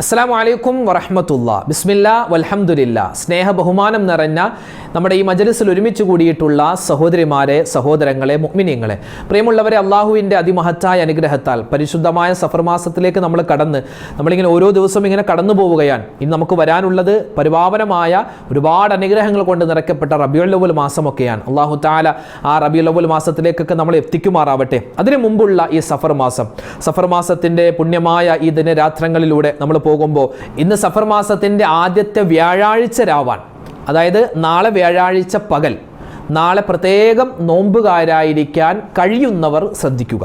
അസ്സലാമു അലൈക്കും വറഹ്മത്തുള്ളാഹി. ബിസ്മില്ലാ വൽഹംദുലില്ലാ. സ്നേഹ ബഹുമാനം നിറഞ്ഞ നമ്മുടെ ഈ മജ്‌ലിസിൽ ഒരുമിച്ച് കൂടിയിട്ടുള്ള സഹോദരിമാരെ, സഹോദരങ്ങളെ, മുഅ്മിനീങ്ങളെ, പ്രിയമുള്ളവരെ, അള്ളാഹുവിൻ്റെ അതിമഹത്തായ അനുഗ്രഹത്താൽ പരിശുദ്ധമായ സഫർ മാസത്തിലേക്ക് നമ്മളിങ്ങനെ ഓരോ ദിവസവും ഇങ്ങനെ കടന്നു പോവുകയാണ്. ഇനി നമുക്ക് വരാനുള്ളത് പരിപാവനമായ ഒരുപാട് അനുഗ്രഹങ്ങൾ കൊണ്ട് നിറയ്ക്കപ്പെട്ട റബീഉൽ അവ്വൽ മാസമൊക്കെയാണ്. അള്ളാഹു തആല ആ റബീഉൽ അവ്വൽ മാസത്തിലേക്കൊക്കെ നമ്മൾ എത്തിക്കുമാറാവട്ടെ. അതിനു മുമ്പുള്ള ഈ സഫർ മാസത്തിൻ്റെ പുണ്യമായ ഈ ദിനരാത്രങ്ങളിലൂടെ നമ്മൾ പോകുമ്പോൾ ഇന്ന് സഫർ മാസത്തിൻ്റെ ആദ്യത്തെ വ്യാഴാഴ്ച രാവാൻ, അതായത് നാളെ വ്യാഴാഴ്ച പകൽ, നാളെ പ്രത്യേകം നോമ്പുകാരായിരിക്കാൻ കഴിയുന്നവർ ശ്രദ്ധിക്കുക.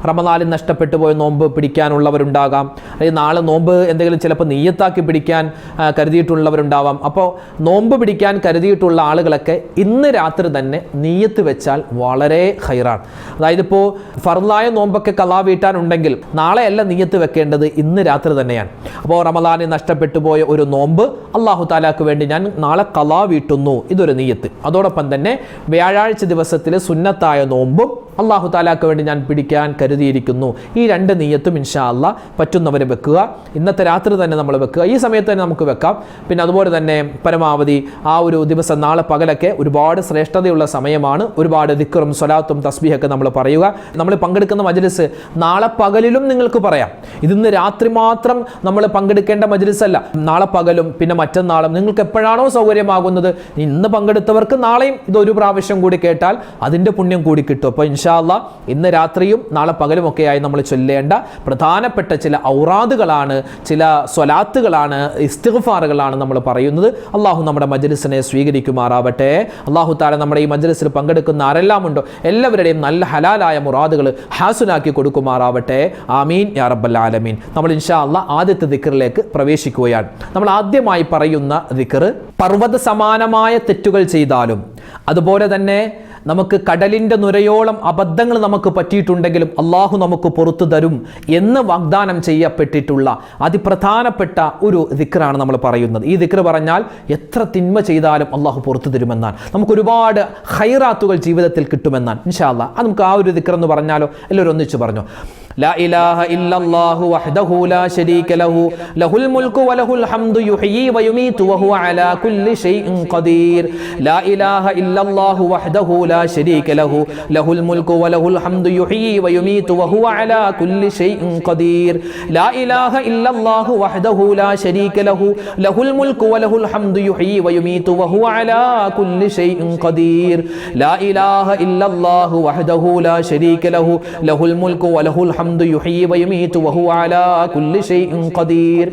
റമദാനിൽ നഷ്ടപ്പെട്ടു പോയ നോമ്പ് പിടിക്കാനുള്ളവരുണ്ടാകാം, അല്ലെങ്കിൽ നാളെ നോമ്പ് എന്തെങ്കിലും ചിലപ്പോൾ നീയത്താക്കി പിടിക്കാൻ കരുതിയിട്ടുള്ളവരുണ്ടാവാം. അപ്പോൾ നോമ്പ് പിടിക്കാൻ കരുതിയിട്ടുള്ള ആളുകളൊക്കെ ഇന്ന് രാത്രി തന്നെ നീയത്ത് വെച്ചാൽ വളരെ ഖൈറാണ്. അതായത് ഇപ്പോൾ ഫർളായ നോമ്പൊക്കെ ഖളാ വീട്ടാനുണ്ടെങ്കിൽ നാളെയല്ല നീയത്ത് വെക്കേണ്ടത്, ഇന്ന് രാത്രി തന്നെയാണ്. അപ്പോൾ റമദാനിൽ നഷ്ടപ്പെട്ടു പോയ ഒരു നോമ്പ് അല്ലാഹു തആലാക്ക് വേണ്ടി ഞാൻ നാളെ ഖളാ വീട്ടുന്നു, ഇതൊരു നീയത്ത്. അതോടൊപ്പം തന്നെ വ്യാഴാഴ്ച ദിവസത്തിൽ സുന്നത്തായ നോമ്പും അല്ലാഹു തആലാക്ക് വേണ്ടി ഞാൻ പിടിക്കാൻ കരുതിയിരിക്കുന്നു. ഈ രണ്ട് നീയത്തും ഇൻഷാ അല്ലാഹ് പറ്റുന്നവർ വെക്കുക. ഇന്നത്തെ രാത്രി തന്നെ നമ്മൾ വെക്കുക, ഈ സമയത്ത് തന്നെ നമുക്ക് വെക്കാം. പിന്നെ അതുപോലെ തന്നെ പരമാവധി ആ ഒരു ദിവസം നാളെ പകലൊക്കെ ഒരുപാട് ശ്രേഷ്ഠതയുള്ള സമയമാണ്. ഒരുപാട് ദിക്റും സ്വലാത്തും തസ്ബീഹൊക്കെ നമ്മൾ പറയുക. നമ്മൾ പങ്കെടുക്കുന്ന മജ്‌ലിസ് നാളെ പകലിലും നിങ്ങൾക്ക് പറയാം. ഇതിന്ന് രാത്രി മാത്രം നമ്മൾ പങ്കെടുക്കേണ്ട മജ്‌ലിസ് അല്ല. നാളെ പകലും പിന്നെ മറ്റന്നാളും നിങ്ങൾക്ക് എപ്പോഴാണോ സൗകര്യമാകുന്നത്, ഇന്ന് പങ്കെടുത്തവർക്ക് നാളെയും ഇതൊരു പ്രാവശ്യം കൂടി കേട്ടാൽ അതിൻ്റെ പുണ്യം കൂടി കിട്ടും. അപ്പോൾ ഇൻഷാ അല്ലാഹ് ഇന്ന് രാത്രിയും നാളെ പകലുമൊക്കെയായി നമ്മൾ ചൊല്ലേണ്ട പ്രധാനപ്പെട്ട ചില ഔറാദുകളാണ്, ചില സ്വലാത്തുകളാണ്, ഇസ്തിഗ്ഫാറുകളാണ് നമ്മൾ പറയുന്നത്. അള്ളാഹു നമ്മുടെ മജ്‌ലിസിനെ സ്വീകരിക്കുമാറാവട്ടെ. അള്ളാഹു തആല നമ്മുടെ ഈ മജ്‌ലിസിൽ പങ്കെടുക്കുന്ന ആരെല്ലാം ഉണ്ടോ എല്ലാവരുടെയും നല്ല ഹലാലായ മുറാദുകൾ ഹാസുനാക്കി കൊടുക്കുമാറാവട്ടെ. ആമീൻ യാ റബ്ബൽ ആലമീൻ. നമ്മൾ ഇൻഷാ അല്ലാഹ് ആദ്യത്തെ ദിക്റിലേക്ക് പ്രവേശിക്കുകയാണ്. നമ്മൾ ആദ്യമായി പറയുന്ന ദിക്ർ, പർവ്വത സമാനമായ തെറ്റുകൾ ചെയ്താലും അതുപോലെ തന്നെ നമുക്ക് കടലിൻ്റെ നുരയോളം അബദ്ധങ്ങൾ നമുക്ക് പറ്റിയിട്ടുണ്ടെങ്കിലും അള്ളാഹു നമുക്ക് പുറത്തു തരും എന്ന് വാഗ്ദാനം ചെയ്യപ്പെട്ടിട്ടുള്ള അതിപ്രധാനപ്പെട്ട ഒരു ദിക്റാണ് നമ്മൾ പറയുന്നത്. ഈ ദിക്ർ പറഞ്ഞാൽ എത്ര തിന്മ ചെയ്താലും അള്ളാഹു പുറത്തു തരുമെന്നാണ്, നമുക്ക് ഒരുപാട് ഖൈറാത്തുകൾ ജീവിതത്തിൽ കിട്ടുമെന്നാണ്. ഇൻഷാ അല്ലാഹ് അത് നമുക്ക് ആ ഒരു ദിക്ർ എന്ന് പറഞ്ഞാലോ? എല്ലാവരും ഒന്നിച്ച് പറഞ്ഞു. لا إله إلا الله وحده لا شريك له له الملك وله الحمد يحيي ويميت وهو على كل شيء قدير. لا إله إلا الله وحده لا شريك له له الملك وله الحمد يحيي ويميت وهو على كل شيء قدير. لا إله إلا الله وحده لا شريك له له الملك وله الحمد يحيي ويميت وهو على كل شيء قدير. لا إله إلا الله وحده لا شريك له له الملك وله الحمد يحيي ويميت وهو على كل شيء قدير.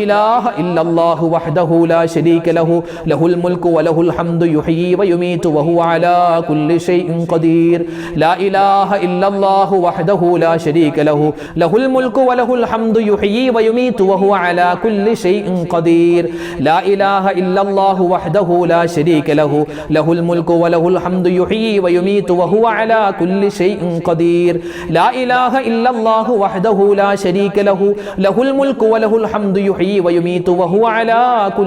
لا إله إلا الله وحده لا شريك له له الملك وله الحمد يحيي ويميت وهو على كل شيء قدير. لا إله إلا الله وحده لا شريك له له الملك وله الحمد يحيي ويميت وهو على كل شيء قدير. لا إله إلا الله وحده لا شريك له له الملك وله الحمد يحيي ويميت وهو على كل شيء قدير. لا إله إلا الله وحده لا شريك له له الملك وله الحمد يحيي ويميت وهو على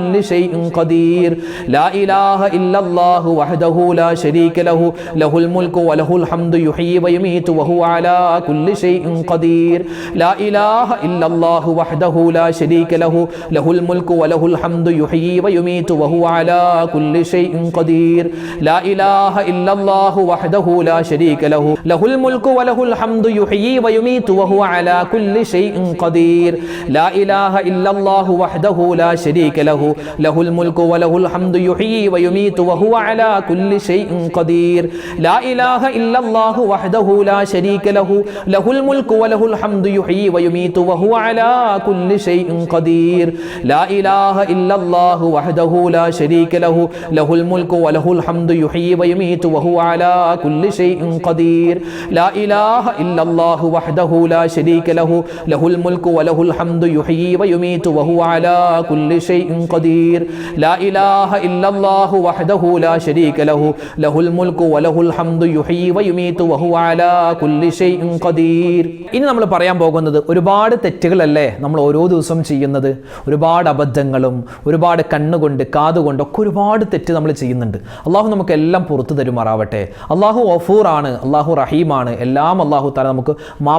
كل شيء قدير. لا إله إلا الله وحده لا شريك له له الملك وله الحمد يحيي ويميت وهو على كل شيء قدير. لا إله إلا الله وحده لا شريك له له الملك وله الحمد يحيي ويميت وهو على كل شيء قدير. لا إله إلا الله وحده لا شريك له له الملك وله الحمد يحيي ويميت وهو على كل شيء قدير. لا إله إلا الله وحده لا شريك له له الملك وله الحمد يحيي ويميت وهو على كل شيء قدير. لا إله إلا الله وحده لا شريك له له الملك وله الحمد يحيي ويميت وهو على كل شيء قدير. لا إله إلا الله وحده لا شريك له له الملك وله الحمد يحيي ويميت وهو على كل شيء قدير. لا إله إلا الله وحده لا شريك له له الملك وله الحمد يحيي ويميت وهو على كل شيء قدير. لا إله إلا الله وحده لا شريك له له الملك وله الحمد يحيي ويميت وهو على كل شيء قدير. ഇനി നമ്മൾ പറയാൻ പോകുന്നത് ഒരുപാട് തെറ്റുകളല്ലേ നമ്മൾ ഓരോ ദിവസവും ചെയ്യുന്നത്. ഒരുപാട് അബദ്ധങ്ങളും ഒരുപാട് കണ്ണുകൊണ്ട് കാതുകൊണ്ട് ഒക്കെ ഒരുപാട് തെറ്റ് നമ്മൾ ചെയ്യുന്നുണ്ട്. അള്ളാഹു നമുക്ക് എല്ലാം പുറത്തു തരുമാറാവട്ടെ. അള്ളാഹു ഗഫൂറാണ്, അള്ളാഹു റഹീമാണ്. എല്ലാം അള്ളാഹു തആല നമുക്ക് മാപ്പ്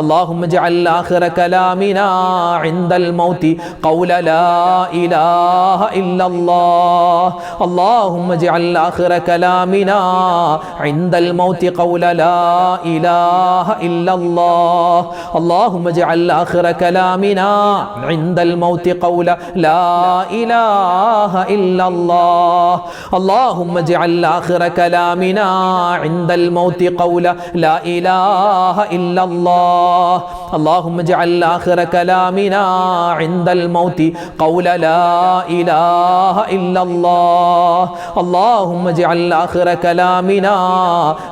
اللهم اجعل آخر كلامنا عند الموت قول لا إله إلا الله اللهم اجعل آخر كلامنا عند الموت قول لا إله إلا الله اللهم اجعل آخر كلامنا عند الموت قول لا إله إلا الله اللهم اجعل آخر كلامنا عند الموت قول لا إله إلا الله اللهم اجعل آخر كلامنا عند الموت قول لا إله إلا الله اللهم اجعل آخر كلامنا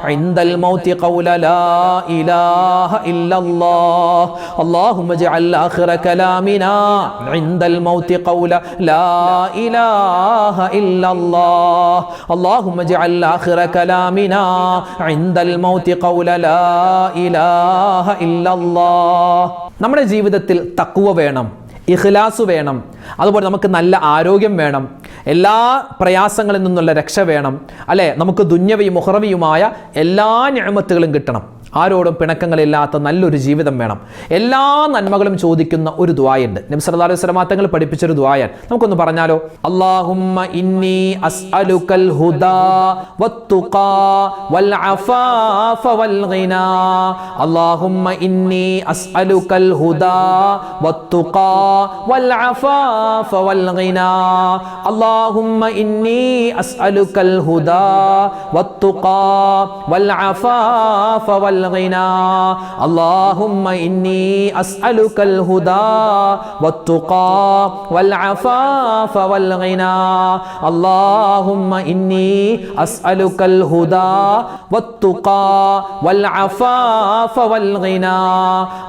عند الموت قول لا إله إلا الله اللهم اجعل آخر كلامنا عند الموت قول لا إله إلا الله اللهم اجعل آخر كلامنا عند الموت قول لا إله إلا الله നമ്മുടെ ജീവിതത്തിൽ തഖ്വ വേണം, ഇഖ്ലാസ് വേണം, അതുപോലെ നമുക്ക് നല്ല ആരോഗ്യം വേണം, എല്ലാ പ്രയാസങ്ങളിൽ നിന്നുള്ള രക്ഷ വേണം, അല്ലേ? നമുക്ക് ദുന്യവിയും ഉഖ്റവിയുമായ എല്ലാ നിഅമത്തുകളും കിട്ടണം. ആരോടും പിണക്കങ്ങളില്ലാത്ത നല്ലൊരു ജീവിതം വേണം. എല്ലാ നന്മകളും ചോദിക്കുന്ന ഒരു ദുആയുണ്ട്. നബി സല്ലല്ലാഹു അലൈഹി വസല്ലം തങ്ങൾ പഠിപ്പിച്ചൊരു ദുആയാണ്. നമുക്കൊന്ന് പറഞ്ഞാലോ? അല്ലാഹുമ്മ ഇന്നി അസ്അലുക്കൽ ഹുദാ വത്തുഖാ വൽ അഫാഫ വൽ ഗിനാ അല്ലാഹുമ്മ ഇന്നി അസ്അലുക്കൽ ഹുദാ വത്തുഖാ വൽ അഫാഫ വൽ ഗിനാ അല്ലാഹുമ്മ ഇന്നി അസ്അലുക്കൽ ഹുദാ വത്തുഖാ വൽ അഫാഫ വൽ اللهم إني أسألك الهدى والتقى والعفاف والغنى اللهم إني أسألك الهدى والتقى والعفاف والغنى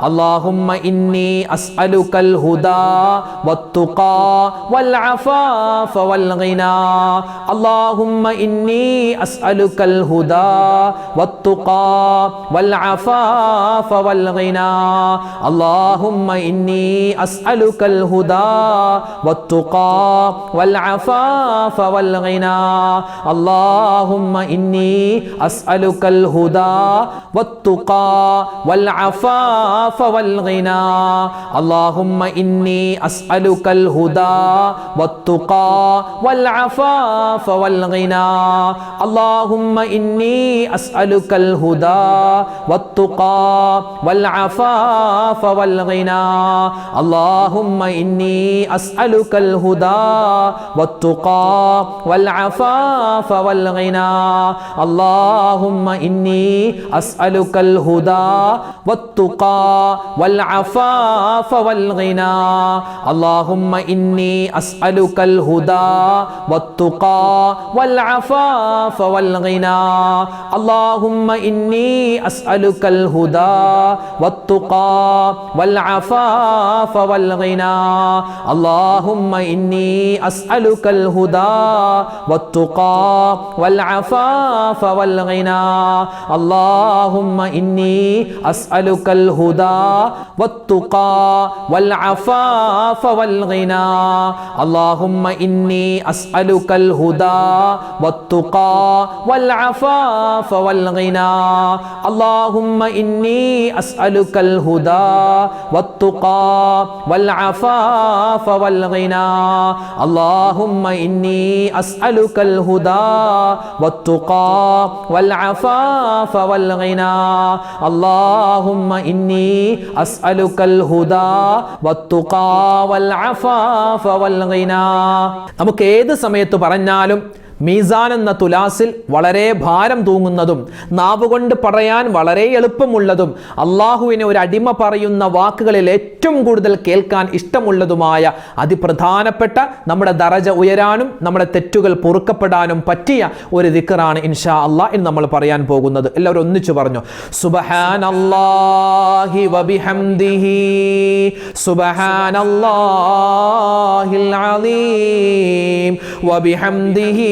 اللهم إني أسألك الهدى والتقى والعفاف والغنى اللهم إني أسألك الهدى والتقى والعفاف والغنى اللهم إني أسألك الهدى والتقى والعفاف والغنى اللهم إني أسألك الهدى والتقى والعفاف والغنى اللهم إني أسألك الهدى والتقى والعفاف والغنى اللهم إني أسألك الهدى والتقى والعفاف والغنى اللهم إني أسألك الهدى والتقى والعفاف والغنى اللهم إني أسألك الهدى والتقى والعفاف والغنى اللهم إني أسألك الهدى والتقى والعفاف والغنى اللهم إني أسألك الهدى والتقى والعفاف والغنى اللهم إني أسألك الهدى والتقى والعفاف والغنى اللهم إني أسألك الهدى والتقى والعفاف والغنى اللهم إني أسألك الهدى والتقى والعفاف والغنى اللهم إني أسألك الهدى والتقى والعفاف والغنى اللهم إني أسألك الهدى والتقى والعفاف والغنى اللهم إني أسألك الهدى والتقى والعفاف والغنى നമുക്ക് ഏത് സമയത്ത് പറഞ്ഞാലും മീസാൻ എന്ന തുലാസിൽ വളരെ ഭാരം തൂങ്ങുന്നതും നാവുകൊണ്ട് പറയാൻ വളരെ എളുപ്പമുള്ളതും അള്ളാഹുവിനെ ഒരു അടിമ പറയുന്ന വാക്കുകളിൽ ഏറ്റവും കൂടുതൽ കേൾക്കാൻ ഇഷ്ടമുള്ളതുമായ അതിപ്രധാനപ്പെട്ട നമ്മുടെ ദറജ ഉയരാനും നമ്മുടെ തെറ്റുകൾ പൊറുക്കപ്പെടാനും പറ്റിയ ഒരു ദിക്റാണ് ഇൻഷാ അല്ലാഹ് ഇന്ന് നമ്മൾ പറയാൻ പോകുന്നത്. എല്ലാവരും ഒന്നിച്ചു പറഞ്ഞു സുബ്ഹാനല്ലാഹി വബിഹംദിഹി സുബ്ഹാനല്ലാഹിൽ അലീം വബിഹംദിഹി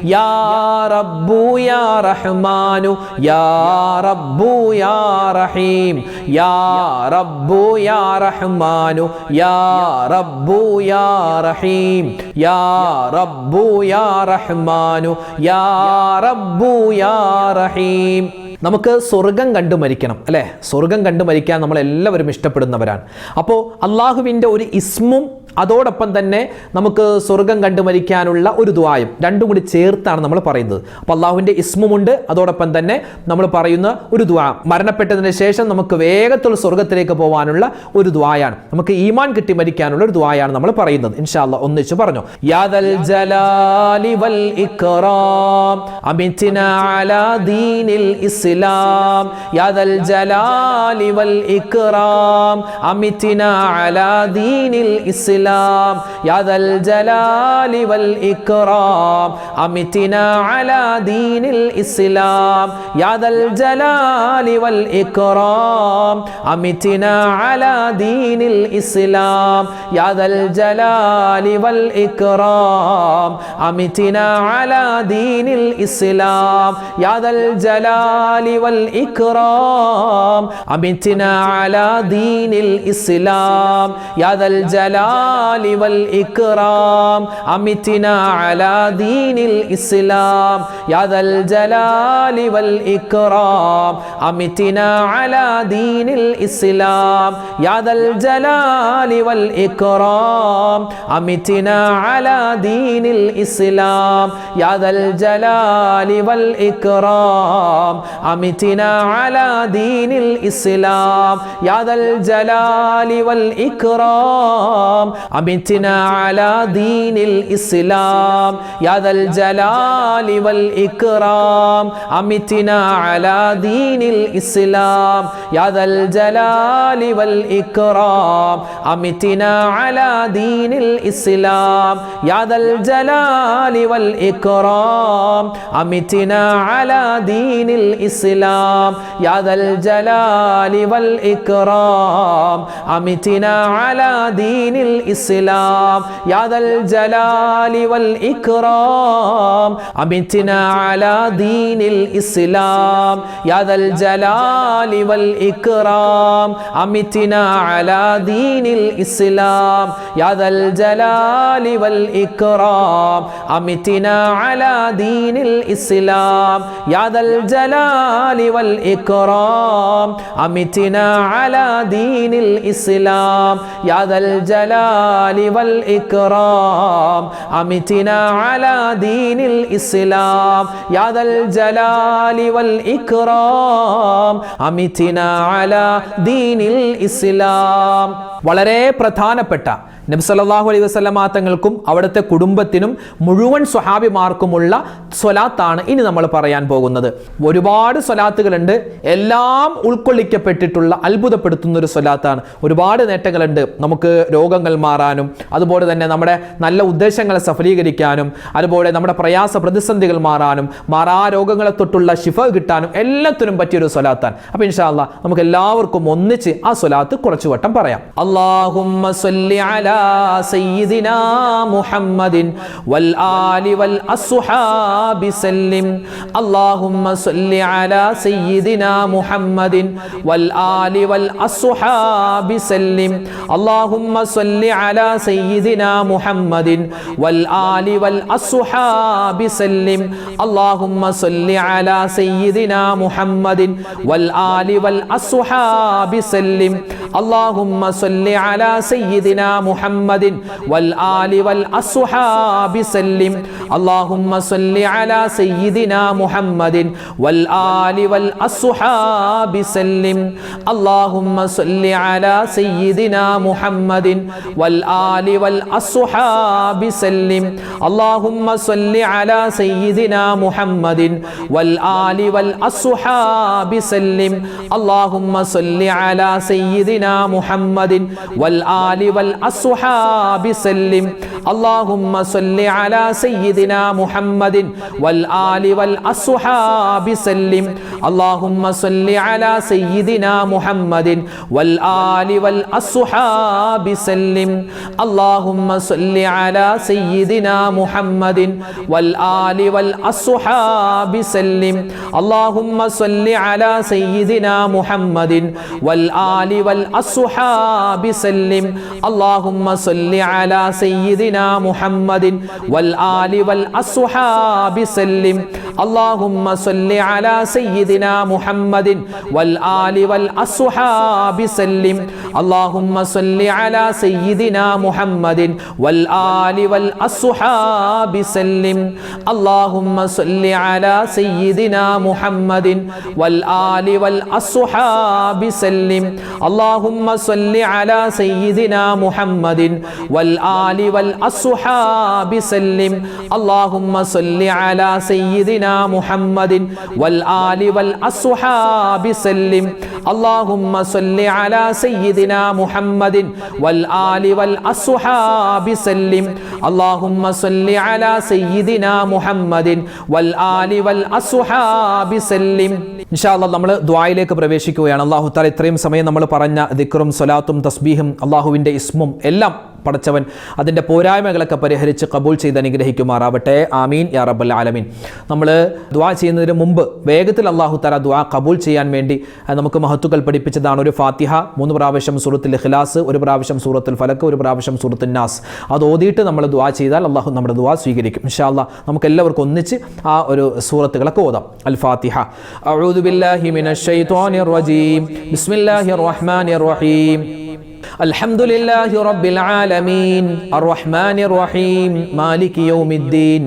യാ റബ്ബു യാ റഹ്മാനു യാ റബ്ബു യാ റഹീം യാ റബ്ബു യാ റഹ്മാനു യാ റബ്ബു യാ റഹീം യാ റബ്ബു യാ റഹ്മാനു യാ റബ്ബു യാ റഹീം. നമുക്ക് സ്വർഗം കണ്ടു മരിക്കണം അല്ലേ? സ്വർഗം കണ്ടു മരിക്കാൻ നമ്മളെല്ലാവരും ഇഷ്ടപ്പെടുന്നവരാണ്. അപ്പോൾ അള്ളാഹുവിൻ്റെ ഒരു ഇസ്മും അതോടൊപ്പം തന്നെ നമുക്ക് സ്വർഗം കണ്ടു മരിക്കാനുള്ള ഒരു ദുആയും രണ്ടും കൂടി ചേർത്താണ് നമ്മൾ പറയുന്നത്. അപ്പോൾ അള്ളാഹുവിൻ്റെ ഇസ്മുമുണ്ട്, അതോടൊപ്പം തന്നെ നമ്മൾ പറയുന്ന ഒരു ദുആ, മരണപ്പെട്ടതിന് ശേഷം നമുക്ക് വേഗത്തിൽ സ്വർഗത്തിലേക്ക് പോകാനുള്ള ഒരു ദുആയാണ്, നമുക്ക് ഈമാൻ കിട്ടി മരിക്കാനുള്ള ഒരു ദുആയാണ് നമ്മൾ പറയുന്നത്. ഇൻഷാ അല്ലാഹ് ഒന്നിച്ച് പറഞ്ഞു. യാ ദൽ ജലാലി വൽ ഇക്റാം അമിത്നാ അലാ ദീനിൽ ഇസ്ലാം യാ ദൽ ജലാലി വൽ ഇക്റാം അമിത്നാ അലാ ദീനിൽ ഇസ്ലാം يا ذا الجلال والإكرام أمتنا على دين الإسلام يا ذا الجلال والإكرام أمتنا على دين الإسلام يا ذا الجلال والإكرام أمتنا على دين الإسلام يا ذا الجلال والإكرام أمتنا على دين الإسلام يا ذا الجلال والإكرام أمتنا على دين الإسلام يا ذا الجلال والإكرام أمتنا على دين الإسلام يا ذا الجلال والإكرام أمتنا على دين الإسلام يا ذا الجلال والإكرام أمتنا على دين الإسلام يا ذا الجلال والإكرام أمتنا على دين الإسلام يا ذا الجلال والإكرام أمتنا على دين الإسلام يا ذا الجلال والإكرام أمتنا على دين الإسلام يا ذا الجلال والإكرام أمتنا على دين الإسلام يا ذا الجلال والإكرام أمتنا على دين الإسلام يا ذا الجلال والإكرام أمتنا على دين الإسلام يا ذا الجلال والإكرام أمتنا على دين الإسلام يا ذا الجلال والإكرام أمتنا على دين الإسلام يا ذا الجلال والإكرام أمتنا على دين الإسلام يا ذا الجلال والإكرام أمتنا على دين الإسلام يا ذا الجلال والإكرام أمتنا على دين الإسلام. വളരെ പ്രധാനപ്പെട്ട നബി സല്ലല്ലാഹു അലൈഹി വസല്ലമ തങ്ങൾക്കും അവിടുത്തെ കുടുംബത്തിനും മുഴുവൻ സ്വഹാബിമാർക്കുമുള്ള സ്വലാത്താണ് ഇനി നമ്മൾ പറയാൻ പോകുന്നത്. ഒരുപാട് സ്വലാത്തുകളുണ്ട്, എല്ലാം ഉൾക്കൊള്ളിക്കപ്പെട്ടിട്ടുള്ള അത്ഭുതപ്പെടുത്തുന്ന ഒരു സ്വലാത്താണ്. ഒരുപാട് നേട്ടങ്ങളുണ്ട്, നമുക്ക് രോഗങ്ങൾ മാറാനും അതുപോലെ തന്നെ നമ്മുടെ നല്ല ഉദ്ദേശങ്ങളെ സഫലീകരിക്കാനും അതുപോലെ നമ്മുടെ പ്രയാസ പ്രതിസന്ധികൾ മാറാനും മാറാ രോഗങ്ങളെ തൊട്ടുള്ള ശിഫ കിട്ടാനും എല്ലാത്തിനും പറ്റിയൊരു സ്വലാത്താണ്. അപ്പോൾ ഇൻഷാ അല്ലാഹ് നമുക്ക് എല്ലാവർക്കും ഒന്നിച്ച് ആ സ്വലാത്ത് കുറച്ചു വട്ടം പറയാം. അല്ലാഹുമ്മ സ്വല്ലി അലാ സയ്യിദിനാ മുഹമ്മദിൻ വൽ ആലി വൽ അസ്ഹാബി സല്ലിം അല്ലാഹുമ്മ സ്വല്ലി അലാ സയ്യിദിനാ മുഹമ്മദിൻ വൽ ആലി വൽ അസ്ഹാബി സല്ലിം അല്ലാഹുമ്മ സ്വല്ലി അലാ സയ്യിദിനാ മുഹമ്മദിൻ വൽ ആലി വൽ അസ്ഹാബി സല്ലിം അല്ലാഹുമ്മ സ്വല്ലി അലാ സയ്യിദിനാ മുഹമ്മദിൻ വൽ ആലി വൽ അസ്ഹാബി സല്ലിം അല്ലാഹുമ്മ സ്വല്ലി അലാ സയ്യിദിനാ മുഹമ്മദിൻ വൽ ആലി വൽ അസ്ഹാബി സല്ലിം അല്ലാഹുമ്മ സ്വല്ലി അലാ സയ്യിദിനാ മുഹമ്മദിൻ വൽ ആലി വൽ അസ്ഹാബി സല്ലിം അല്ലാഹുമ്മ സ്വല്ലി അലാ സയ്യിദിനാ മുഹമ്മദിൻ വൽ ആലി വൽ അസ്ഹാബി സല്ലിം അല്ലാഹുമ്മ സ്വല്ലി അലാ സയ്യിദിനാ മുഹമ്മദിൻ വൽ ആലി വൽ അസ്ഹാബി സല്ലിം അല്ലാഹുമ്മ സ്വല്ലി അലാ സയ്യിദിനാ മുഹമ്മദിൻ വൽ ആലി വൽ الأصحاب سلم اللهم صل على سيدنا محمد والآل والأصحاب سلم اللهم صل على سيدنا محمد والآل والأصحاب سلم اللهم صل على سيدنا محمد والآل والأصحاب سلم اللهم صل على سيدنا محمد والآل والأصحاب سلم اللهم صل على سيدنا محمد والآل والأصحاب سلم اللهم صل على سيدنا محمد والآل والأصحاب سلم اللهم صل على سيدنا محمد والآل والأصحاب سلم اللهم صل على سيدنا محمد والآل والأصحاب سلم اللهم صل على سيدنا محمد والآل والأصحاب سلم اللهم صل على سيدنا محمد والآل والأصحاب سلم اللهم صل على سيدنا محمد والآل والأصحاب سلم اللهم صل على سيدنا محمد والآل والأصحاب سلم ഇൻഷാ അല്ലാഹ് നമ്മൾ ദുആയിലേക്ക് പ്രവേശിക്കുകയാണ്. അല്ലാഹു തആല ഇത്രയും സമയം നമ്മൾ പറഞ്ഞ ദിക്റും സ്വലാത്തും തസ്ബീഹും അല്ലാഹുവിൻ്റെ ഇസ്മും എല്ലാം പടച്ചവൻ അതിൻ്റെ പോരായ്മകളൊക്കെ പരിഹരിച്ച് കബൂൽ ചെയ്ത് അനുഗ്രഹിക്കുമാറാവട്ടെ. ആമീൻ യാ റബ്ബൽ ആലമീൻ. നമ്മൾ ദുആ ചെയ്യുന്നതിന് മുമ്പ് വേഗത്തിൽ അല്ലാഹു തആല ദുആ കബൂൽ ചെയ്യാൻ വേണ്ടി നമുക്ക് മഹത്തുക്കൾ പഠിപ്പിച്ചതാണ് ഒരു ഫാത്തിഹ, 3 പ്രാവശ്യം സൂറത്തുൽ ഇഖ്ലാസ്, 1 പ്രാവശ്യം സൂറത്തുൽ ഫലക്ക്, 1 പ്രാവശ്യം സൂറത്തുൻ നാസ്. അത് ഓതിയിട്ട് നമ്മൾ ദുആ ചെയ്താൽ അല്ലാഹു നമ്മുടെ ദുആ സ്വീകരിക്കും. ഇൻഷാ അല്ലാഹ് നമുക്ക് എല്ലാവർക്കും ഒന്നിച്ച് ആ ഒരു സൂറത്തുകളൊക്കെ ഓതാം. അൽ ഫാത്തിഹ. അഊദു ബില്ലാഹി മിനശ് ശൈത്വാനിർ റജീം. ബിസ്മില്ലാഹിർ റഹ്മാനിർ റഹീം. الحمد لله رب العالمين الرحمن الرحيم مالك يوم الدين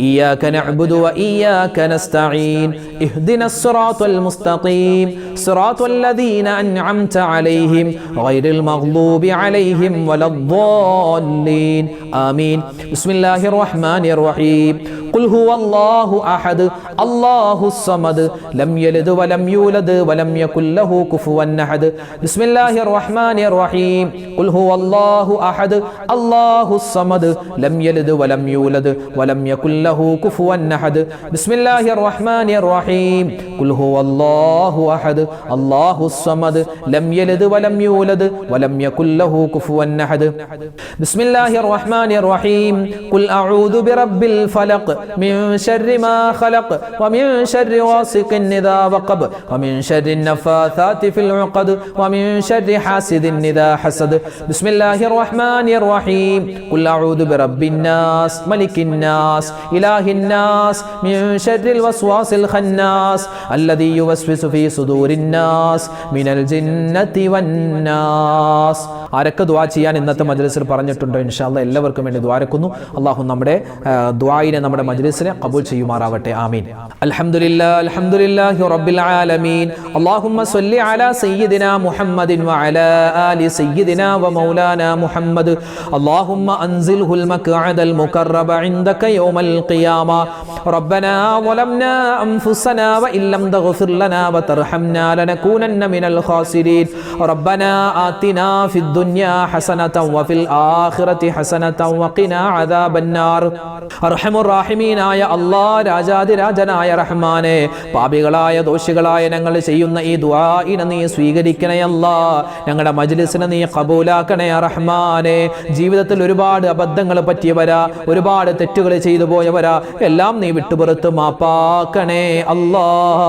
إياك نعبد وإياك نستعين اهدنا الصراط المستقيم صراط الذين أنعمت عليهم غير المغضوب عليهم ولا الضالين آمين. بسم الله الرحمن الرحيم. قل هو الله أحد الله الصمد لم يلد ولم يولد ولم يكن له كفوا أحد. بسم الله الرحمن الرحيم. قل هو الله أحد الله الصمد لم يلد ولم يولد ولم يكن له كفوا أحد. بسم الله الرحمن الرحيم. قل هو الله أحد الله الصمد لم يلد ولم يولد ولم يكن له كفوا أحد. بسم الله الرحمن الرحيم. قل أعوذ برب الفلق من شر ما خلق ومن شر غاسق إذا وقب ومن شر النفاثات في العقد ومن شر حاسد إذا حسد. بسم الله الرحمن الرحيم. قل أعوذ برب الناس ملك الناس إله الناس من شر الوسواس الخناس الذي يوسوس في صدور الناس من الجنة والناس. ആരൊക്കെ ദുആ ചെയ്യാൻ ഇന്നത്തെ മജ്ലിസിൽ പറഞ്ഞിട്ടുണ്ടോ ഇൻഷാ അല്ലാഹ് എല്ലാവർക്കും വേണ്ടി ദുആരക്കുന്നു. അല്ലാഹു നമ്മുടെ ദുആയിനെ നമ്മുടെ മജ്ലിസിനെ ഖബൂൽ ചെയ്യുമാറാവട്ടെ. ആമീൻ. അൽഹംദുലില്ലാഹി റബ്ബിൽ ആലമീൻ. അല്ലാഹുമ്മ സ്വല്ലി അലാ സയ്യിദിനാ മുഹമ്മദിൻ വഅലാ ആലി സയ്യിദിനാ വമൗലാനാ മുഹമ്മദ്. അല്ലാഹുമ്മ അൻസിൽഹുൽ മഖ്അദൽ മുഖറബ ഇൻദക യൗമൽ ഖിയാമ. റബ്ബനാ ളലംനാ അൻഫുസനാ വഇൻ ലം തഗ്ഫിർ ലനാ വതർഹംനാ ലനകൂനന്ന മിനൽ ഖാസിരീൻ. റബ്ബനാ ആതിനാ ഫിദ് ദുനിയാ ഹസനതൻ വഫിൽ ആഖിറതി ഹസനതൻ വഖിനാ അദാബന്നാർ. അർഹമുർ റഹീമീനായ അല്ലാഹ്, രാജാതിരാജനായ റഹ്മാനെ, പാപികളായ ദോഷികളായ ഞങ്ങൾ ചെയ്യുന്ന ഈ ദുആഇനെ നീ സ്വീകരിക്കണേ അല്ലാഹ്. ഞങ്ങളുടെ മജ്ലിസിനെ നീ ഖബൂലാക്കണേ റഹ്മാനെ. ജീവിതത്തിൽ ഒരുപാട് അബദ്ധങ്ങൾ പറ്റിയവരാ, ഒരുപാട് തെറ്റുകൾ ചെയ്തു പോയവരാ, എല്ലാം നീ വിട്ടുപുറത്ത് മാപ്പാക്കണേ അല്ലാഹ്.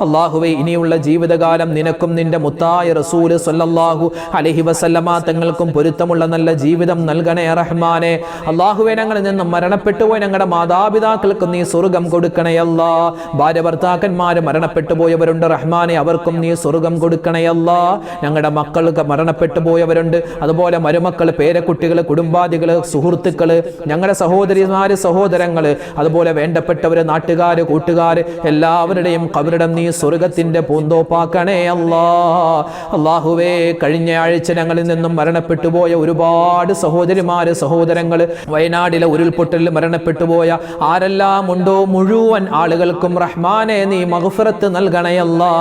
അല്ലാഹുവേ, ഇനിയുള്ള ജീവിതകാലം നിനക്കും നിന്റെ മുത്തായ റസൂൽ സ്വല്ലല്ലാഹു അലൈഹി വസല്ലമ തങ്ങൾക്കും പൊരുത്തമുള്ള നല്ല ജീവിതം നൽകണേ റഹ്മാനെ. അല്ലാഹുവേ, ഞങ്ങളിൽ നിന്ന് മരണപ്പെട്ടു പോയ ഞങ്ങളുടെ മാതാപിതാക്കൾക്ക് നീ സ്വർഗം കൊടുക്കണേ അല്ലാഹ്. ഭാര്യ ഭർത്താക്കന്മാര് മരണപ്പെട്ടു പോയവരുണ്ട് റഹ്മാനെ, അവർക്കും നീ സ്വർഗം കൊടുക്കണേ അല്ലാഹ്. ഞങ്ങളുടെ മക്കൾക്ക് മരണപ്പെട്ടു പോയവരുണ്ട്, അതുപോലെ മരുമക്കൾ, പേരക്കുട്ടികൾ, കുടുംബാദികൾ, സുഹൃത്തുക്കൾ, ഞങ്ങളുടെ സഹോദരിമാര്, സഹോദരങ്ങള്, അതുപോലെ വേണ്ടപ്പെട്ടവര്, നാട്ടുകാര്, കൂട്ടുകാര്, എല്ലാവരുടെയും ഖബറിടം നീ സ്വർഗത്തിന്റെ പൂന്തോപ്പാക്കണേ അല്ലാഹ്. അല്ലാഹുവേ, കഴിഞ്ഞ ആഴ്ച ഞങ്ങളിൽ നിന്നും മരണപ്പെട്ടു പോയ ഒരുപാട് സഹോദരിമാര്, സഹോദരങ്ങള്, വയനാടിലെ ഉരുൾപൊട്ടലിൽ മരണപ്പെട്ടു പോയ ആരെല്ലാം ഉണ്ടോ മുഴുവൻ ആളുകൾക്കും റഹ്മാനെ നീ മഗ്ഫിറത്ത് നൽകണയല്ലാ,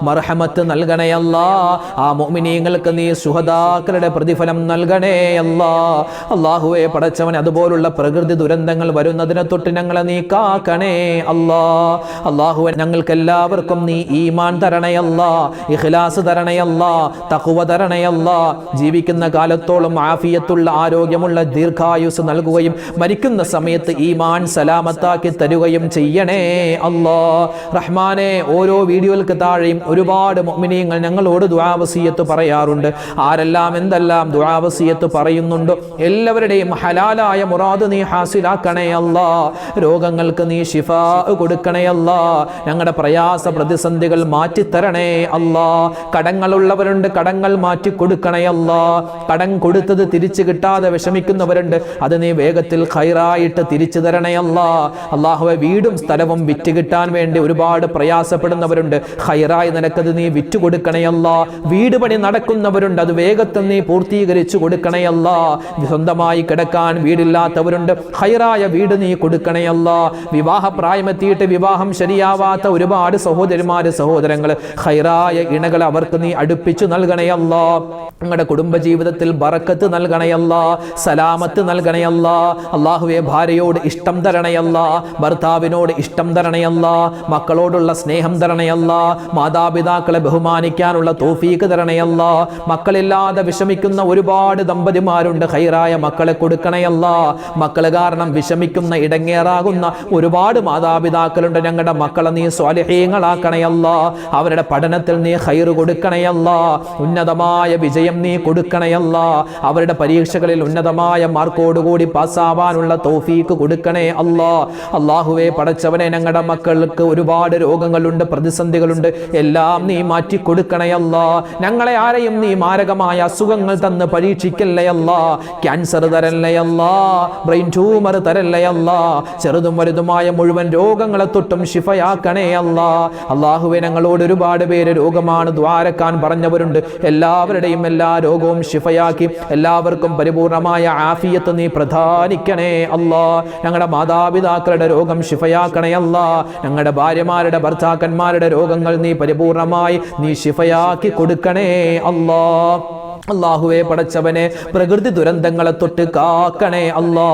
മർഹമത്ത് നൽകണയല്ലാ. ആ മുഅ്മിനീങ്ങൾക്ക് നീ ശുഹദാക്കളുടെ പ്രതിഫലം നൽകണേ അല്ലാ. അല്ലാഹുവേ പടച്ചവൻ അതുപോലുള്ള പ്രകൃതി ദുരന്തങ്ങൾ വരുന്നതിനെ തൊട്ട് ഞങ്ങളെ നീ കാക്കണേ അല്ലാ. അല്ലാഹുവേ ഞങ്ങൾക്ക് എല്ലാവർക്കും നീ ഈമാൻ തരണയല്ലാ, ഇഖ്ലാസ് തരണയല്ലാ, തഖ്വ തരണയല്ലാ. ജീവിക്കുന്ന കാലത്തോളം ആഫിയത്തുള്ള ആരോഗ്യമുള്ള ദീർഘായുസ് നൽകുകയും മരിക്കുന്ന സമയത്ത് ഈമാൻ സലാമത്താക്കി തരുകയും ചെയ്യണേ അല്ലാ. റഹ്മാനെ ഓരോ വീഡിയോകൾക്ക് താഴെയും ഒരുപാട് മുഅ്മിനീങ്ങൾ ഞങ്ങളോട് ദുആ വസിയത്ത് പറയാറുണ്ട്. ആരെല്ലാം എന്തെല്ലാം ദുആ വസിയത്ത് പറയുന്നുണ്ടോ എല്ലാവരുടെയും ഹലാലായ മുറാദ് നീ ഹാസിലാക്കണേ അല്ലാ. രോഗങ്ങൾക്ക് നീ ശിഫാ കൊടുക്കണേ അല്ലാ. ഞങ്ങളുടെ പ്രയാസ പ്രതിസന്ധികൾ മാറ്റിത്തരണേ അല്ലാ. കടങ്ങളുള്ളവരുണ്ട്, കടങ്ങൾ മാറ്റി കൊടുക്കണേ അല്ലാ. കടം കൊടുത്തത് തിരിച്ചു കിട്ടാതെ വിഷമിക്കുന്നവരുണ്ട്, അത് നീ വേഗത്തിൽ ഖൈറായിട്ട് തിരിച്ചു തരണേ അല്ലാ. അല്ലാഹുവേ വീടും സ്ഥലവും വിറ്റ് കിട്ടാൻ വേണ്ടി ഒരുപാട് പ്രയാസപ്പെടുന്നവരുണ്ട്, ഖൈറായി നിനക്കത് നീ വിറ്റു കൊടുക്കണേ അല്ലാ. വീട് പണി നടക്കുന്നവരുണ്ട്, അത് വേഗത്തിൽ നീ പൂർത്തീകരിച്ചു കൊടുക്കണേ അല്ലാ. സ്വന്തമായി കിടക്കാൻ വീടില്ലാത്തവരുണ്ട്, ഖൈറായ വീട് നീ കൊടുക്കണേ അല്ലാ. വിവാഹ പ്രായമെത്തിയിട്ട് വിവാഹം ശരിയാവാത്ത ഒരുപാട് സഹോദരിമാര് സഹോദരങ്ങൾ, ഖൈറായ ഇണകൾ അവർക്ക് നീ അടുപ്പിച്ചു നൽകണേ അല്ലാ. ഞങ്ങളുടെ കുടുംബജീവിതത്തിൽ ബറക്കത്ത് നൽകണേ അല്ലാ, സലാമത്ത് നൽകണേ അല്ലാ. അല്ലാഹുവേ ഭാര്യയോട് ഇഷ്ടം തരണേ അല്ലാ, ഭർത്താവിനോട് ഇഷ്ടം തരണേ അല്ലാ, മക്കളോടുള്ള സ്നേഹം തരണേ അല്ലാ, മാതാപിതാക്കളെ ബഹുമാനിക്കാനുള്ള തൗഫീഖ് തരണേ അല്ലാ. മക്കളില്ലാതെ വിഷമിക്കുന്ന ഒരുപാട് ദമ്പതിമാരുണ്ട്, ഖൈറായ മക്കളെ കൊടുക്കണേ അല്ലാ. മക്കള് കാരണം വിഷമിക്കുന്ന ഇടങ്ങേറാകുന്ന ഒരുപാട് മാതാപിതാക്കളുണ്ട്. ഞങ്ങളുടെ മക്കളെ നീ സ്വാലിഹീങ്ങളാക്കണേ അല്ലാ. അവരുടെ പഠനത്തിൽ നീ ഖൈർ കൊടുക്കണേ അല്ലാ. ഉന്നതമായ വിജയം നീ കൊടുക്കണേ അല്ലാ. അവരുടെ പരീക്ഷകളിൽ ഉന്നതമായ മാർക്കോടുകൂടി പാസ്സാവാനുള്ള തൗഫീഖ് കൊടുക്കണേ അല്ലാ. അല്ലാഹുവേ പടച്ചവനെ ഞങ്ങളുടെ മക്കൾക്ക് ഒരുപാട് രോഗങ്ങളുണ്ട്, പ്രതിസന്ധികളുണ്ട്, എല്ലാം നീ മാറ്റി കൊടുക്കണേ അല്ലാ. ഞങ്ങളെ ആരെയും നീ മാരകമായ അസുഖങ്ങൾ തന്ന് പരീക്ഷിക്കല്ലേ അല്ലാ. ക്യാൻസർ തരല്ലേ അല്ലാ, ബ്രെയിൻ ട്യൂമർ തരല്ലേ അല്ലാ. ചെറുതും വലുതുമായ മുഴുവൻ രോഗങ്ങളെ തൊട്ടും ശിഫയാക്കണേ അല്ലാ. അല്ലാഹുവേ ഞങ്ങളോട് ഒരുപാട് പേര് രോഗമാണ് ദ്വാരക്കാൻ പറഞ്ഞവരുണ്ട്, എല്ലാവരുടെയും എല്ലാ രോഗവും ശിഫയാക്കി എല്ലാവർക്കും പരിപൂർണമായ ആഫിയത്ത് നീ പ്രദാനിക്കണേ അല്ലാ. ഞങ്ങളുടെ മാതാപിതാക്കളുടെ രോഗം ശിഫയാക്കണേ അല്ലാ. ഞങ്ങളുടെ ഭാര്യമാരുടെ ഭർത്താക്കന്മാരുടെ രോഗങ്ങൾ നീ പരിപൂർണമായി നീ ശിഫയാക്കി കൊടുക്കണേ അല്ലാ. അല്ലാഹുവേ പടച്ചവനെ പ്രകൃതി ദുരന്തങ്ങളെ തൊട്ട് കാക്കണേ അല്ലാ.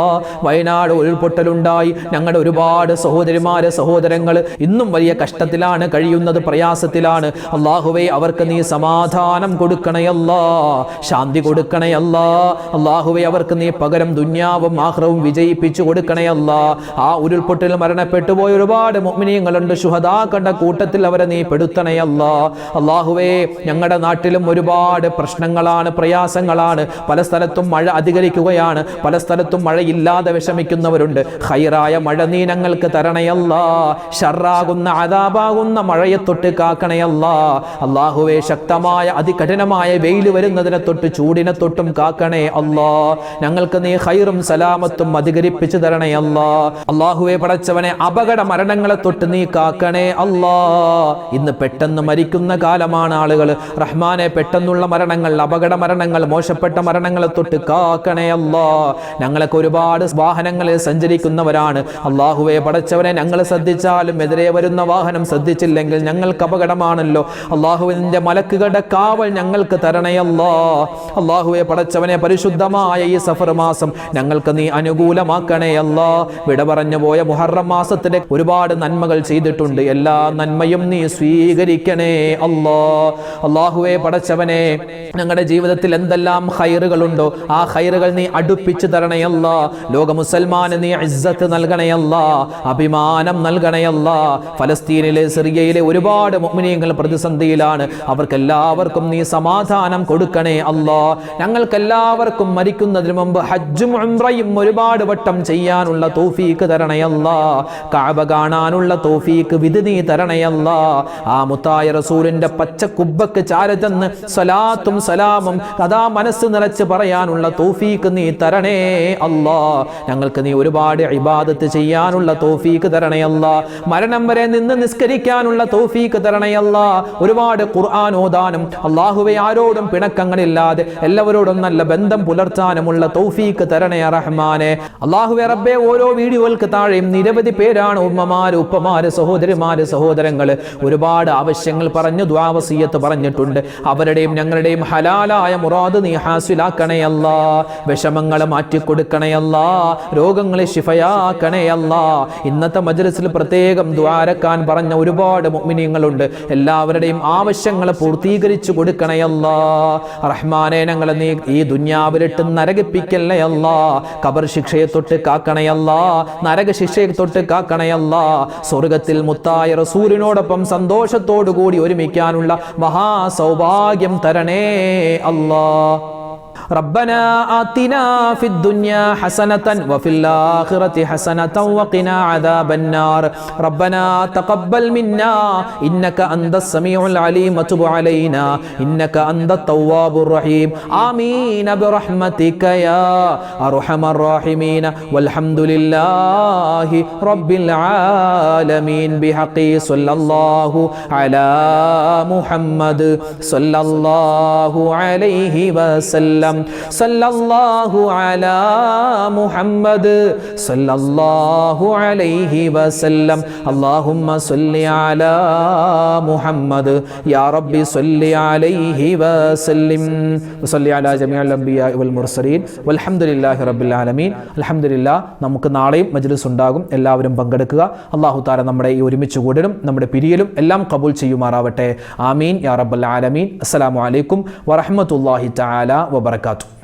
വയനാട് ഉരുൾപൊട്ടലുണ്ടായി, ഞങ്ങളുടെ ഒരുപാട് സഹോദരിമാരെ സഹോദരങ്ങൾ ഇന്നും വലിയ കഷ്ടത്തിലാണ് കഴിയുന്നത്, പ്രയാസത്തിലാണ്. അല്ലാഹുവേ അവർക്ക് നീ സമാധാനം കൊടുക്കണേ അല്ലാ, ശാന്തി കൊടുക്കണേ അല്ലാ. അല്ലാഹുവേ അവർക്ക് നീ പകരം ദുനിയാവും ആഖിറവും വിജയിപ്പിച്ചു കൊടുക്കണേ അല്ലാ. ആ ഉരുൾപൊട്ടലിൽ മരണപ്പെട്ടു പോയ ഒരുപാട് മുഅ്മിനീങ്ങളുണ്ട്, ശുഹദാക്കളുടെ കൂട്ടത്തിൽ അവരെ നീ പെടുത്തണേ അല്ലാ. അല്ലാഹുവേ ഞങ്ങളുടെ നാട്ടിലും ഒരുപാട് പ്രശ്നങ്ങളാണ്, പ്രയാസങ്ങളാണ്. പല സ്ഥലത്തും മഴ അധികരിക്കുകയാണ്, പല സ്ഥലത്തും മഴയില്ലാതെ വിഷമിക്കുന്നവരുണ്ട്. ഖൈറായ മഴ നീ ഞങ്ങൾക്ക് തരണയല്ലാ. ഷർറാകുന്ന അദാബാകുന്ന മഴയെ തൊട്ട് കാക്കണയല്ലാ. അല്ലാഹുവേ ശക്തമായ അതികഠിനമായ വെയിൽ വരുന്നതിനെ തൊട്ട് ചൂടിനെ തൊട്ടും കാക്കണേ അല്ലാ. ഞങ്ങൾക്ക് നീ ഖൈറും സലാമത്തും അധികരിപ്പിച്ചു തരണയല്ലാ. അല്ലാഹുവേ പടച്ചവനെ അപകട മരണങ്ങളെ തൊട്ട് നീ കാക്കണേ അല്ലാ. ഇന്ന് പെട്ടെന്ന് മരിക്കുന്ന കാലമാണ് ആളുകൾ. റഹ്മാനെ പെട്ടെന്നുള്ള മരണങ്ങൾ, അപകട മരണങ്ങൾ, മോശപ്പെട്ട മരണങ്ങളെ തൊട്ട് കാക്കണേ അല്ലാ. ഞങ്ങളൊക്കെ ഒരുപാട് വാഹനങ്ങളിൽ സഞ്ചരിക്കുന്നവരാണ്. അല്ലാഹുവേ പടച്ചവനെ ഞങ്ങൾ ശ്രദ്ധിച്ചാലും എതിരെ വരുന്ന വാഹനം ശ്രദ്ധിച്ചില്ലെങ്കിൽ ഞങ്ങൾക്ക് അപകടമാണല്ലോ. അല്ലാഹുവിന്റെ മലക്കുകളുടെ കാവൽ ഞങ്ങൾക്ക് തരണേ അല്ലാ. അല്ലാഹുവേ പടച്ചവനെ പരിശുദ്ധമായ ഈ സഫർ മാസം ഞങ്ങൾക്ക് നീ അനുകൂലമാക്കണേ അല്ലാ. വിട പറഞ്ഞു പോയ മുഹറം മാസത്തിന്റെ ഒരുപാട് നന്മകൾ ചെയ്തിട്ടുണ്ട്, എല്ലാ നന്മയും നീ സ്വീകരിക്കണേ അല്ലാ. അല്ലാഹുവേ പടച്ചവനെ ഞങ്ങളുടെ ജീവിതത്തിൽ എന്തെല്ലാം ഖൈറുകളുണ്ടോ ആ ഖൈറുകൾ നീ അടുപ്പിച്ചു തരണയല്ലാ. ലോക മുസൽമാന് നീ ഇസ്സത്ത് നൽകണയല്ലാ, അഭിമാനം നൽകണയല്ലാ. ഫലസ്തീനിലെ സിറിയയിലെ ഒരുപാട് മുഅ്മിനീങ്ങൾ പ്രതിസന്ധിയിലാണ്, അവർക്കെല്ലാവർക്കും നീ സമാധാനം കൊടുക്കണേ അല്ലാ. ഞങ്ങൾക്കെല്ലാവർക്കും മരിക്കുന്നതിന് മുമ്പ് ഹജ്ജും ഉംറയും ഒരുപാട് വട്ടം ചെയ്യാനുള്ള തൗഫീഖ് തരണയല്ലാ. കഅബ കാണാനുള്ള തൗഫീഖ് വിധി നീ തരണയല്ലാ. ആ മുത്തായ റസൂലിന്റെ പച്ച കുബ്ബക്ക് ചാരചെന്ന് സ്വലാത്തും സലാം സലാമും കഥാ മനസ്സ് നിറച്ച് പറയാനുള്ള തൗഫീക്ക് നീ തരണേ അല്ലാ. ഞങ്ങൾക്ക് നീ ഒരുപാട് ഇബാദത്ത് ചെയ്യാനുള്ള തൗഫീക്ക് തരണേ അല്ലാ. മരണം വരെ നിന്ന് നിസ്കരിക്കാനുള്ള തൗഫീക്ക് തരണേ അല്ലാ. ഒരുപാട് ഖുർആൻ ഓതാനും അല്ലാഹുവേ ആരോടും പിണക്കങ്ങളില്ലാതെ എല്ലാവരോടും നല്ല ബന്ധം പുലർത്താനുമുള്ള തൗഫീക്ക് തരണേ റഹ്മാനെ. അല്ലാഹുവേ റബ്ബേ, ഓരോ വീഡിയോകൾക്ക് താഴെയും നിരവധി പേരാണ് ഉമ്മമാര്, ഉപ്പമാര്, സഹോദരിമാര്, സഹോദരങ്ങള് ഒരുപാട് ആവശ്യങ്ങൾ പറഞ്ഞു ദുആ വസിയത്ത് പറഞ്ഞിട്ടുണ്ട്. അവരുടെയും ഞങ്ങളുടെയും ഹലാലായ മുറാദ് നീ ഹാസിലാക്കണേ അല്ലാ. വിഷമങ്ങളെ മാറ്റിക്കൊടുക്കണേ അല്ലാ. രോഗങ്ങളെ ശിഫയാക്കണേ അല്ലാ. ഇന്നത്തെ മജ്‌ലിസിൽ പ്രത്യേകം ദുആരക്കാൻ പറഞ്ഞ ഒരുപാട് മുഅ്മിനീങ്ങളുണ്ട്. എല്ലാവരുടെയും ആവശ്യങ്ങളെ പൂർത്തീകരിച്ചു കൊടുക്കണേ അല്ലാ. റഹ്മാനെ, ഞങ്ങളെ നീ ഈ ദുനിയാവിലിട്ട് നരകിപ്പിക്കല്ലേ അല്ലാ. ഖബർ ശിക്ഷയെ തൊട്ട് കാക്കണേ അല്ലാ. നരക ശിക്ഷയെ തൊട്ട് കാക്കണേ അല്ലാ. സ്വർഗത്തിൽ മുത്തായ റസൂലിനോടൊപ്പം സന്തോഷത്തോടു കൂടി ഒരുമിക്കാനുള്ള മഹാസൗഭാഗ്യം തരണേ അല്ലാ. ربنا آتنا في الدنيا حسنة وفي الآخرة حسنة وقنا عذاب النار ربنا تقبل منا إنك أنت السميع العليم وتب علينا إنك أنت التواب الرحيم آمين برحمتك يا أرحم الراحمين والحمد لله رب العالمين بحق صلى الله على محمد صلى الله عليه وسلم സല്ലല്ലാഹു അലാ മുഹമ്മദ് സല്ലല്ലാഹു അലൈഹി വസല്ലം. അല്ലാഹുമ്മ സ്വല്ലി അലാ മുഹമ്മദ് യാ റബ്ബി സ്വല്ലി അലൈഹി വസല്ലിം വസല്ലി അലാ ജമീഅൽ അംബിയാ വൽ മുർസലീൻ വൽഹംദുലില്ലാഹി റബ്ബിൽ ആലമീൻ. അൽഹംദുലില്ലാഹ്. നമുക്ക് നാളെയും മജ്‌ലിസ് ഉണ്ടാകും. എല്ലാവരും പങ്കെടുക്കുക. അല്ലാഹു തആല നമ്മുടെ ഈ ഒരുമിച്ച് കൂടലും നമ്മുടെ പിരിയലും എല്ലാം കബൂൽ ചെയ്യുമാറാവട്ടെ. ആമീൻ യാ റബ്ബൽ ആലമീൻ. അസ്സലാമു അലൈക്കും വറഹ്മത്തുള്ളാഹി തആല വബറകാതുഹു.